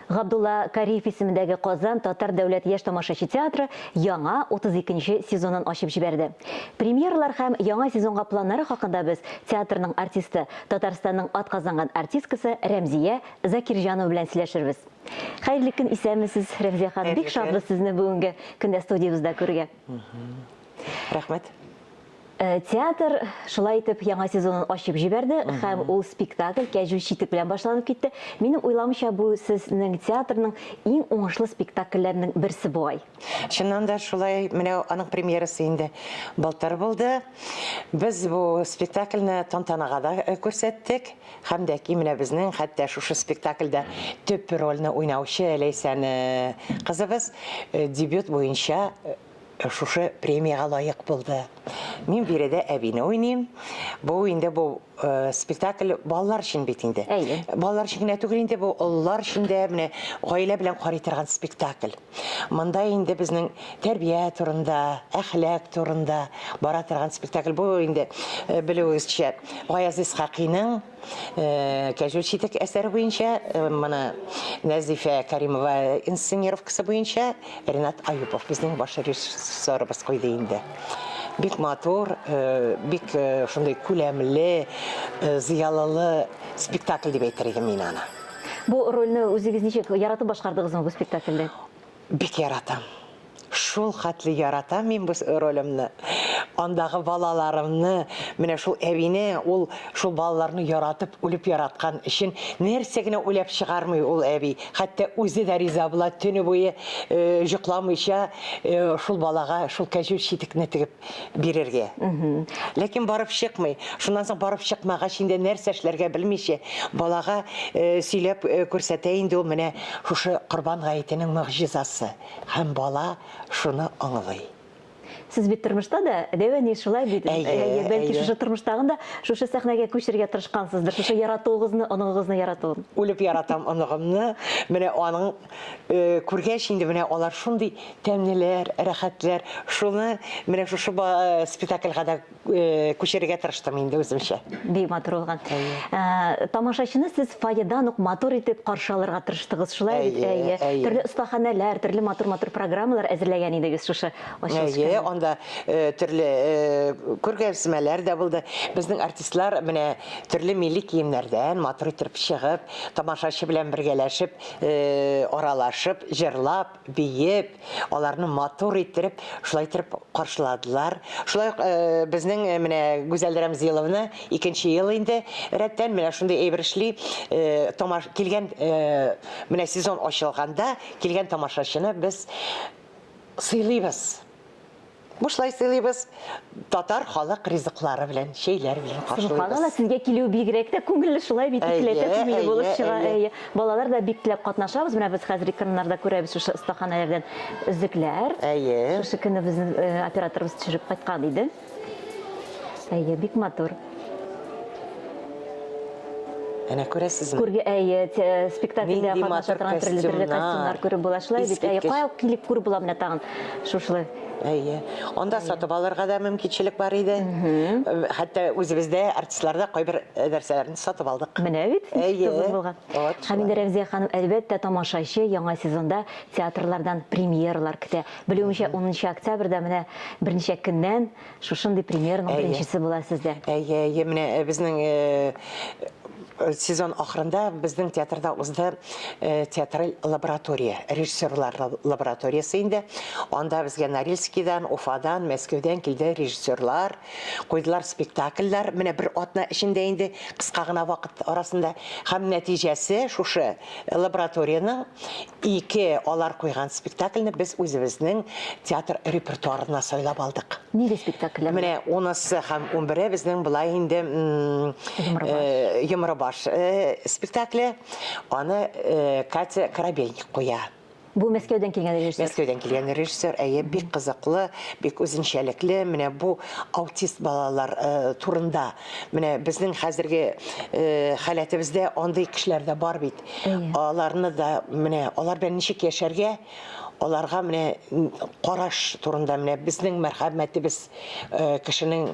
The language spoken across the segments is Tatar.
Ғабдулла Кариев исемендәге Казан Татар дәүләт яшь тамашачы театры яңа 32-нче сезонын ачып җибәрде. Премьералар һәм яңа сезонга планнары хакында без театрның артисты, Татарстанның атказанган артисткасы Рәмзия Закирҗанова белән сөйләшербез. Хәерле көн, исәнмесез, Рәмзия ханым? Бик шатбыз сезне бүгенге көндә студиябызда күрергә. Рәхмәт. Театр шулай итеп яңа сезонын ачып җибәрде һәм ул спектакль кәҗүл читек белән башланып китте. Минем уйламыйча, бу сезнең театрның иң уңышлы спектакльләренең берсе бугай. Чыннан да шулай, менә аның премьерасы инде былтыр булды. Без бу спектакльне тантанага да күрсәттек. Һәм дә ки менә безнең хәтта шушы спектакльдә төп рольне уйнаучы Ләйсән кызыбыз дебют буенча шушы премияга лайык булды. Мин биредә әбине уйныйм. Бу инде бу спектакль балалар өчен бит инде. Балалар өчен генә түгел инде, бу оллар өчен дә менә гаилә белән карый торган спектакль. Монда инде безнең тәрбия турында, әхлак турында бара торган спектакль. Бу инде белүегезчә Гаяз Исхакыйның кәҗүл читек әсәре буенча, моны Назифа Каримова инсценировкасы буенча Ренат Аюпов безнең баш режиссерыбыз куйды инде. Бик матур, бик шундай күләмле, зыялылы спектакль дип әйтер идем мин аны. Бу рольне үзегез ничек яратып башкардыгызмы бу спектакльдә? Бик яратам. Шул хәтле яратам мин бу ролемне. Андагы балаларымны, менә шул әбине, ул шул балаларны яратып, үлеп яраткан өчен нәрсә генә үлеп чыгармый ул әби. Хәтта үзе дә риза була, төне буе йокламыйча шул балага шул кәҗүл читекне тигеп бирергә. Ләкин барып чыкмый. Шуннан соң барып чыкмагач инде нәрсә эшләргә белмичә, балага сөйләп күрсәтә инде ул менә шушы Корбан гаетенең мөгъҗизасы. Һәм бала шуны аңлый. Сез бит тормышта да, дәвәни шулай бит. Бәлки шушы тормыштагында шушы сәхнәгә күчәргә тырышкансыздыр. Шушы яратуыгызны, оныгыгызны яратуын. Үлеп яратам оныгымны. Менә аның күргәч инде менә алар шундый тәмнеләр, рәхәтләр. Шуны менә шушы спектакльгә дә күчәргә тырыштым инде үземчә. Бик матур булган. Тамашачыны сез файдадан ук матур итеп каршы алырга тырыштыгыз. Шулай бит. Төрле остаханәләр, төрле матур программалар әзерләгән идегез шушы ачылышка. Анда төрле күргәзмәләр дә булды. Безнең артистлар менә төрле милли киемнәрдән матур итеп чыгып, тамашачы белән бергәләшеп, аралашып, җырлап, биеп, аларны матур итеп, шулай итеп каршыладылар. Шулай безнең менә Гүзәл Рәмзиевна 2нче ел инде рәттән менә шундый әйбер эшли, килгән менә сезон ачылганда килгән тамашачыны без сыйлыйбыз. Бушлай сыйлыйбыз, татар халык ризыклары белән, шәйләр белән каршылыйбыз. Субханалла, сезгә килү бигрәк тә күңелле, шулай бит ителәтә, күңелле булып чыга. Балалар да бик теләп катнашабыз. Менә без хәзер экраннарда күрәбез шушы остаханәләрдән өзекләр. Шушы көнне безнең операторыбыз төшереп кайткан иде. Бик матур. Әнә күрәсезме? Күргә спектакльдә катнаша торган төрле костюмнар күреп була, шулай бит. Кая килеп күреп була менә тагын шушы. Анда сатып алырга да мөмкинчелек бар иде. Хәтта үзебездә артистларда кайбер нәрсәләрне сатып алдык. Менә бит. Һәм инде Рәмзия ханым, әлбәттә тамашачы яңа сезонда театрлардан премьералар көтә. Белүемчә 10 октябрьдә менә берничә көннән шушындый премьераның беренчесе була сездә. Менә безнең сезон ахырында безнең театрда узды театраль лаборатория, режиссерлар лабораториясы инде. Анда безгә Норильскидан, Уфадан, Мәскәүдән килде режиссерлар, куйдылар спектакльләр. Менә бер атна эчендә инде кыска гына вакыт арасында һәм нәтиҗәсе шушы лабораторияның 2 алар куйган спектакльне без үзебезнең театр репертуарына сайлап алдык. Нидә спектакльләр? Менә 10-сы һәм 11-е безнең булай инде Йомрабаш спектакле, аны Катя Корабельник куя. Бу Мәскәүдән килгән режиссер. Мәскәүдән килгән режиссер, бик кызыклы, бик үзенчәлекле. Менә бу аутист балалар турында. Менә безнең хәзерге халәтебездә андый кешеләр дә бар бит. Аларны да менә алар белән ничек яшәргә, аларга менә караш турында, менә безнең мәрхәмәтебез, кешенең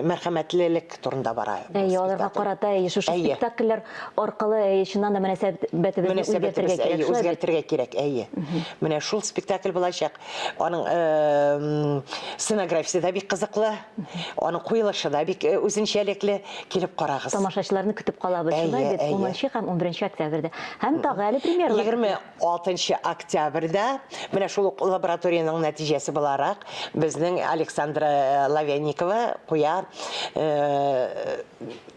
мәрхәмәтлелек турында бара. Аларга карата шушы спектакльләр аркылы чыннан да мөнәсәбәтебезне үзгәртергә кирәк. Менә шул спектакль булачак. Аның сценографиясе дә бик кызыклы, аның куелышы да бик үзенчәлекле. Килеп карагыз. Тамашачыларны көтеп калабыз. Шулай бит 10 һәм 11 октябрьдә. Һәм тагы әле премьералар. 26 октябрьдә менә шул лабораторияның нәтиҗәсе буларак безнең Александра Лавяникова куя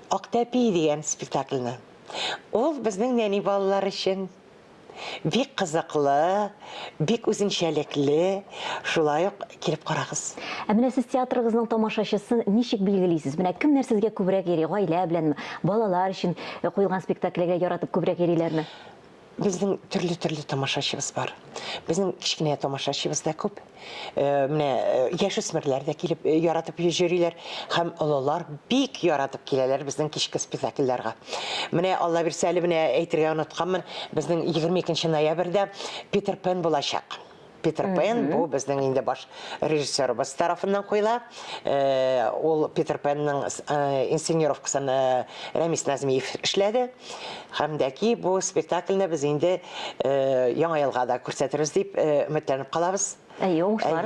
Актәпи дигән спектакльне. Ул безнең нәни балалар өчен бик кызыклы, бик үзенчәлекле. Шулай ук килеп карагыз. Менә сез театрыгызның тамашачысын ничек билгелисез? Менә кемнәр сезгә күбрәк йөри? Гаилә беләнме? Балалар өчен куелган спектакльләргә яратып күбрәк йөриләрме? Безнең төрле тамашачыбыз бар. Безнең кичкенә тамашачыбыз да күп. Менә яшүсмерләр дә килеп яратып йөриләр, һәм олылар бик яратып киләләр безнең кичке спектакльләргә. Менә Алла бирсә әле менә әйтергә онытканмын, безнең 22 ноябрьдә Питер Пен булачак. Питер Пен, бу безнең инде баш режиссерыбыз тарафыннан куела. Ул Питер Пенның инсценировкасын Рамис Назмиев эшләде. Һәм дәки бу спектакльне без инде яңа елга да күрсәтербез дип өметләнеп калабыз. Уңышлар.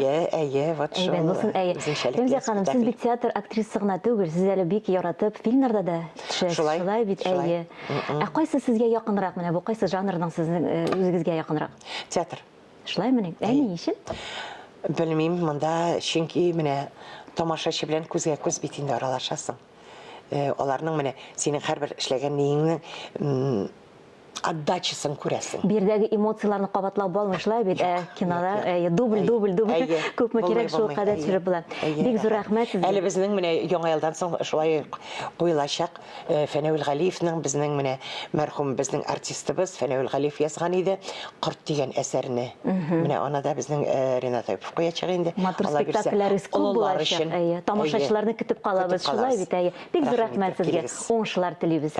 Вот шул. Рәмзия ханым, сез бит театр актрисасы гына түгел, сез әле бик яратып фильмнарда да төшәсез. Шулай бит, Кайсы сезгә якынрак, менә бу кайсы жанрның сезнең үзегезгә якынрак? Театр. Шулаймы? Ни өчен? Белмим, монда чөнки менә тамашачы белән күзгә күз бит инде аралашасың. Аларның менә синең һәрбер эшләгән нигеңнең отдачасын күрәсең. Бердәге эмоцияларны кабатлап булмый, шулай бит, кинода дубль күпме кирәк, шул кадәр төшереп була. Бик зур рәхмәт сезгә. Әле безнең менә яңа елдан соң шулай куелачак Фәнәвил Галиевның, безнең менә мәрхүм безнең артистыбыз Фәнәвил Галиев язган иде, Корт дигән әсәрне. Менә аны да безнең Ренат Айпов куячак инде. Матур спектакльләр күп булачак. Тамашачыларны көтеп калабыз, шулай бит. Бик зур рәхмәт сезгә. Уңышлар телибез.